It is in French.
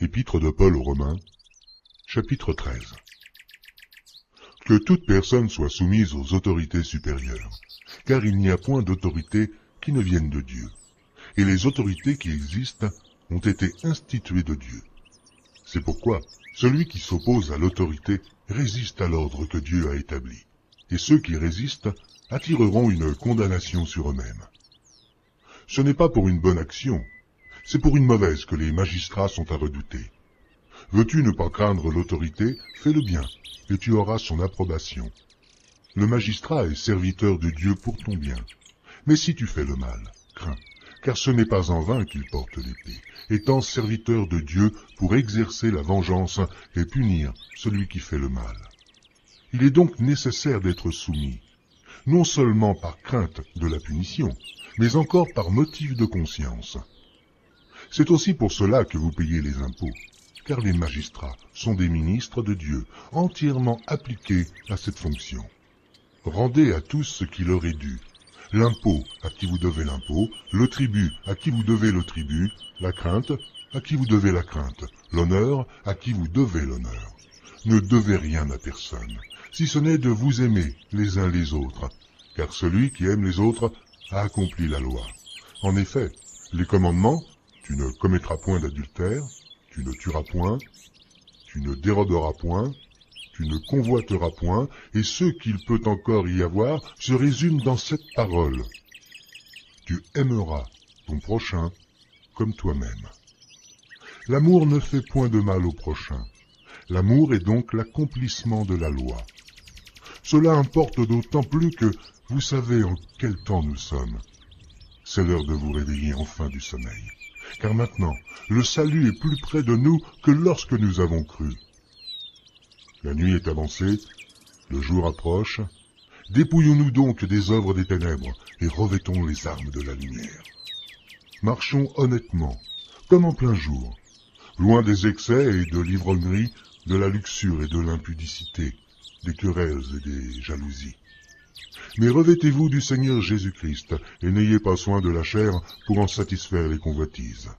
Épître de Paul aux Romains, chapitre 13. Que toute personne soit soumise aux autorités supérieures, car il n'y a point d'autorité qui ne vienne de Dieu, et les autorités qui existent ont été instituées de Dieu. C'est pourquoi celui qui s'oppose à l'autorité résiste à l'ordre que Dieu a établi, et ceux qui résistent attireront une condamnation sur eux-mêmes. Ce n'est pas pour une bonne action, c'est pour une mauvaise que les magistrats sont à redouter. Veux-tu ne pas craindre l'autorité, fais le bien, et tu auras son approbation. Le magistrat est serviteur de Dieu pour ton bien. Mais si tu fais le mal, crains, car ce n'est pas en vain qu'il porte l'épée, étant serviteur de Dieu pour exercer la vengeance et punir celui qui fait le mal. Il est donc nécessaire d'être soumis, non seulement par crainte de la punition, mais encore par motif de conscience. C'est aussi pour cela que vous payez les impôts, car les magistrats sont des ministres de Dieu, entièrement appliqués à cette fonction. Rendez à tous ce qui leur est dû, l'impôt à qui vous devez l'impôt, le tribut à qui vous devez le tribut, la crainte à qui vous devez la crainte, l'honneur à qui vous devez l'honneur. Ne devez rien à personne, si ce n'est de vous aimer les uns les autres, car celui qui aime les autres a accompli la loi. En effet, les commandements, tu ne commettras point d'adultère, tu ne tueras point, tu ne déroberas point, tu ne convoiteras point, et ce qu'il peut encore y avoir se résume dans cette parole. Tu aimeras ton prochain comme toi-même. L'amour ne fait point de mal au prochain. L'amour est donc l'accomplissement de la loi. Cela importe d'autant plus que vous savez en quel temps nous sommes. C'est l'heure de vous réveiller enfin du sommeil. Car maintenant, le salut est plus près de nous que lorsque nous avons cru. La nuit est avancée, le jour approche. Dépouillons-nous donc des œuvres des ténèbres et revêtons les armes de la lumière. Marchons honnêtement, comme en plein jour, loin des excès et de l'ivrognerie, de la luxure et de l'impudicité, des querelles et des jalousies. Mais revêtez-vous du Seigneur Jésus-Christ, et n'ayez pas soin de la chair pour en satisfaire les convoitises.